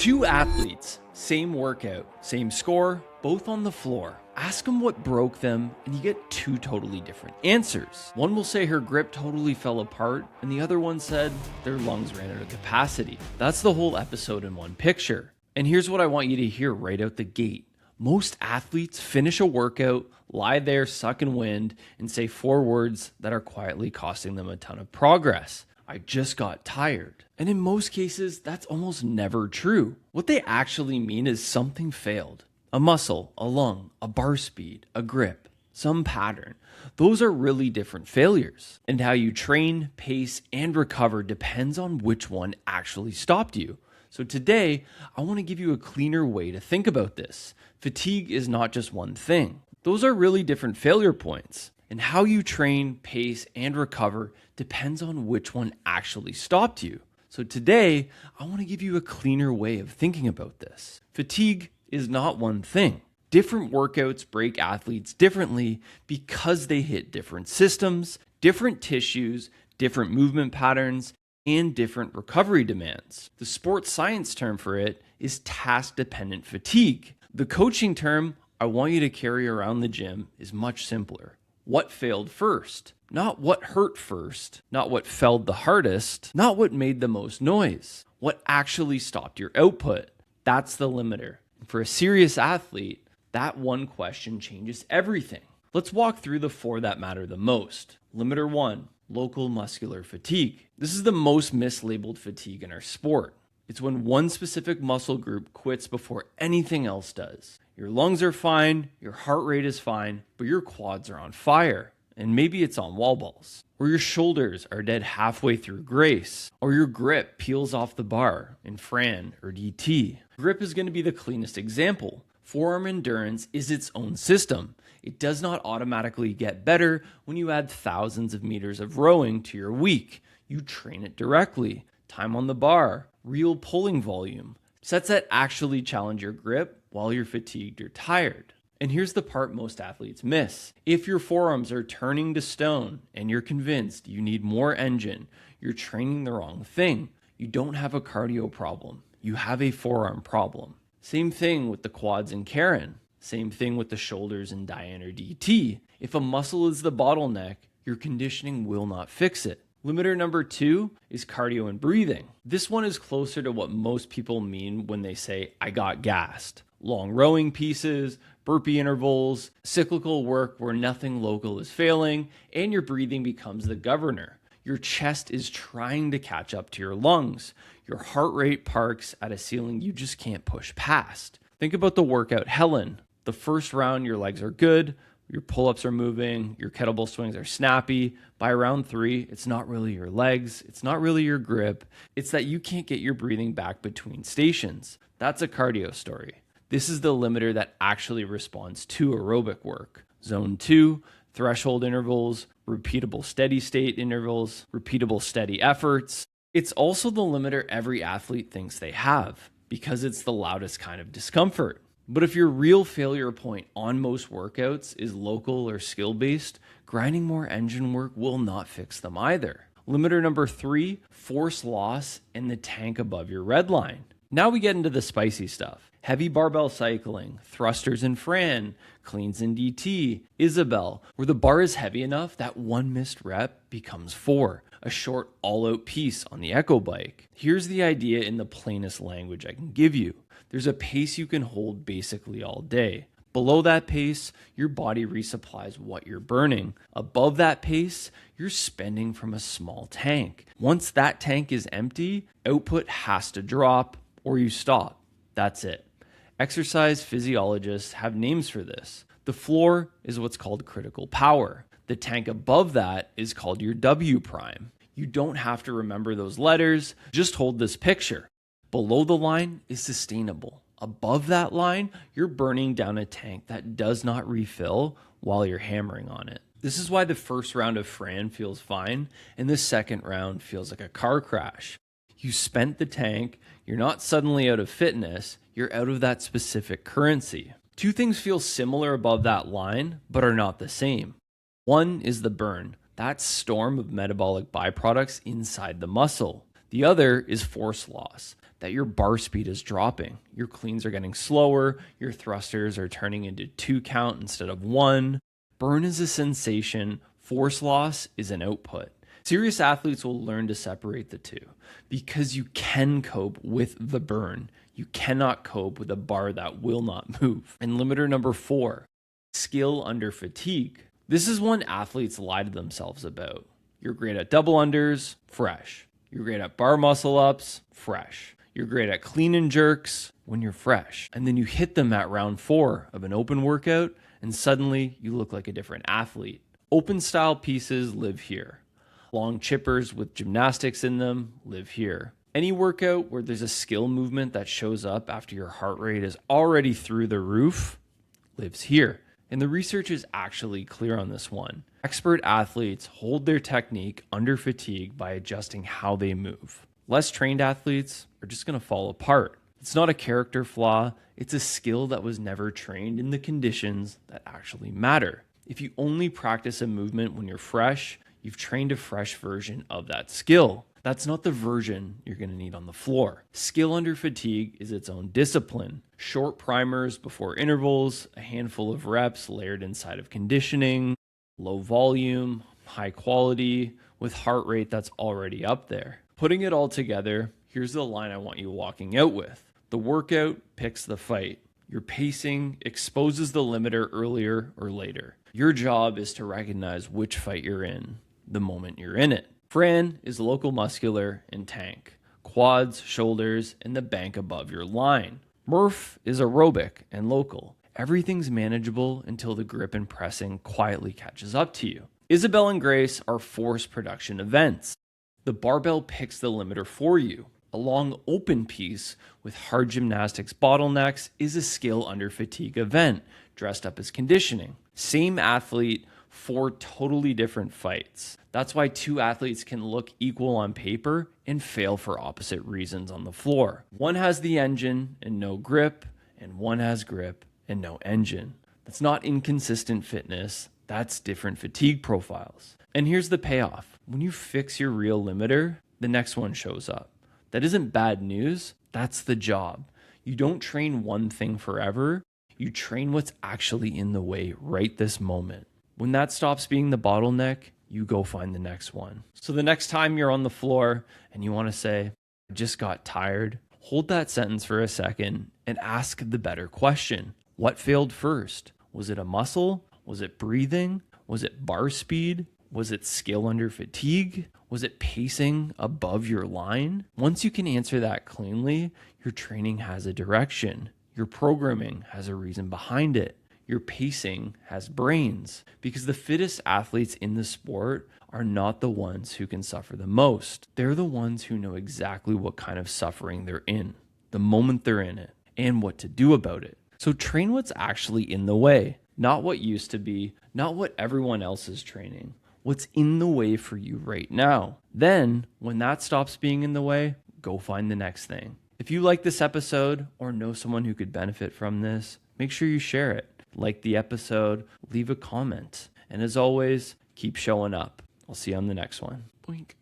Two athletes, same workout, same score, both on the floor. Ask them what broke them, and you get two totally different answers. One will say her grip totally fell apart, and the other one said their lungs ran out of capacity. That's the whole episode in one picture. And here's what I want you to hear right out the gate. Most athletes finish a workout, lie there sucking wind, and say four words that are quietly costing them a ton of progress. I just got tired. And in most cases, that's almost never true. What they actually mean is something failed. A muscle, a lung, a bar speed, a grip, some pattern. Those are really different failures. And how you train, pace, and recover depends on which one actually stopped you. So today, I want to give you a cleaner way to think about this. Fatigue is not just one thing. Those are really different failure points. And how you train, pace, and recover depends on which one actually stopped you. So today, I want to give you a cleaner way of thinking about this. Fatigue is not one thing. Different workouts break athletes differently because they hit different systems, different tissues, different movement patterns, and different recovery demands. The sports science term for it is task-dependent fatigue. The coaching term I want you to carry around the gym is much simpler. What failed first? Not what hurt first, not what felled the hardest, not what made the most noise. What actually stopped your output? That's the limiter. For a serious athlete, that one question changes everything. Let's walk through the four that matter the most. Limiter 1, local muscular fatigue. This is the most mislabeled fatigue in our sport. It's when one specific muscle group quits before anything else does. Your lungs are fine, your heart rate is fine, but your quads are on fire. And maybe it's on wall balls. Or your shoulders are dead halfway through grace. Or your grip peels off the bar in Fran or DT. Grip is going to be the cleanest example. Forearm endurance is its own system. It does not automatically get better when you add thousands of meters of rowing to your week. You train it directly. Time on the bar, real pulling volume, sets that actually challenge your grip while you're fatigued or tired. And here's the part most athletes miss. If your forearms are turning to stone and you're convinced you need more engine, you're training the wrong thing. You don't have a cardio problem. You have a forearm problem. Same thing with the quads and Karen. Same thing with the shoulders in Diane or DT. If a muscle is the bottleneck, your conditioning will not fix it. Limiter number 2 is cardio and breathing. This one is closer to what most people mean when they say, I got gassed. Long rowing pieces, burpee intervals, cyclical work where nothing local is failing, and your breathing becomes the governor. Your chest is trying to catch up to your lungs. Your heart rate parks at a ceiling you just can't push past. Think about the workout Helen. The first round, your legs are good. Your pull-ups are moving, your kettlebell swings are snappy. By round 3, it's not really your legs, it's not really your grip, it's that you can't get your breathing back between stations. That's a cardio story. This is the limiter that actually responds to aerobic work. Zone 2, threshold intervals, repeatable steady state intervals, repeatable steady efforts. It's also the limiter every athlete thinks they have because it's the loudest kind of discomfort. But if your real failure point on most workouts is local or skill-based, grinding more engine work will not fix them either. Limiter number 3, force loss in the tank above your red line. Now we get into the spicy stuff. Heavy barbell cycling, thrusters in Fran, cleans in DT, Isabelle, where the bar is heavy enough that one missed rep becomes 4. A short all-out piece on the Echo bike. Here's the idea in the plainest language I can give you. There's a pace you can hold basically all day. Below that pace, your body resupplies what you're burning. Above that pace, you're spending from a small tank. Once that tank is empty, output has to drop or you stop. That's it. Exercise physiologists have names for this. The floor is what's called critical power. The tank above that is called your W prime. You don't have to remember those letters, just hold this picture. Below the line is sustainable. Above that line, you're burning down a tank that does not refill while you're hammering on it. This is why the first round of Fran feels fine and the second round feels like a car crash. You spent the tank, you're not suddenly out of fitness, you're out of that specific currency. Two things feel similar above that line, but are not the same. One is the burn, that storm of metabolic byproducts inside the muscle. The other is force loss. that your bar speed is dropping. Your cleans are getting slower, your thrusters are turning into 2 count instead of 1. Burn is a sensation, force loss is an output. Serious athletes will learn to separate the two because you can cope with the burn. You cannot cope with a bar that will not move. And limiter number 4, skill under fatigue. This is one athletes lie to themselves about. You're great at double unders, fresh. You're great at bar muscle ups, fresh. You're great at clean and jerks when you're fresh. And then you hit them at round 4 of an open workout, and suddenly you look like a different athlete. Open style pieces live here. Long chippers with gymnastics in them live here. Any workout where there's a skill movement that shows up after your heart rate is already through the roof lives here. And the research is actually clear on this one. Expert athletes hold their technique under fatigue by adjusting how they move. Less trained athletes are just going to fall apart. It's not a character flaw, it's a skill that was never trained in the conditions that actually matter. If you only practice a movement when you're fresh, you've trained a fresh version of that skill. That's not the version you're going to need on the floor. Skill under fatigue is its own discipline. Short primers before intervals, a handful of reps layered inside of conditioning, low volume, high quality, with heart rate that's already up there. Putting it all together, here's the line I want you walking out with. The workout picks the fight. Your pacing exposes the limiter earlier or later. Your job is to recognize which fight you're in the moment you're in it. Fran is local muscular and tank, quads, shoulders, and the bank above your line. Murph is aerobic and local. Everything's manageable until the grip and pressing quietly catches up to you. Isabelle and Grace are force production events. The barbell picks the limiter for you. A long open piece with hard gymnastics bottlenecks is a skill under fatigue event, dressed up as conditioning. Same athlete, 4 totally different fights. That's why 2 athletes can look equal on paper and fail for opposite reasons on the floor. One has the engine and no grip, and one has grip and no engine. That's not inconsistent fitness, that's different fatigue profiles. And here's the payoff. When you fix your real limiter, the next one shows up. That isn't bad news, that's the job. You don't train one thing forever, you train what's actually in the way right this moment. When that stops being the bottleneck, you go find the next one. So the next time you're on the floor and you want to say, I just got tired, hold that sentence for a second and ask the better question. What failed first? Was it a muscle? Was it breathing? Was it bar speed? Was it skill under fatigue? Was it pacing above your line? Once you can answer that cleanly, your training has a direction. Your programming has a reason behind it. Your pacing has brains, because the fittest athletes in the sport are not the ones who can suffer the most. They're the ones who know exactly what kind of suffering they're in, the moment they're in it, and what to do about it. So train what's actually in the way, not what used to be, not what everyone else is training, what's in the way for you right now. Then, when that stops being in the way, go find the next thing. If you like this episode or know someone who could benefit from this, make sure you share it. Like the episode, leave a comment. And as always, keep showing up. I'll see you on the next one. Boink.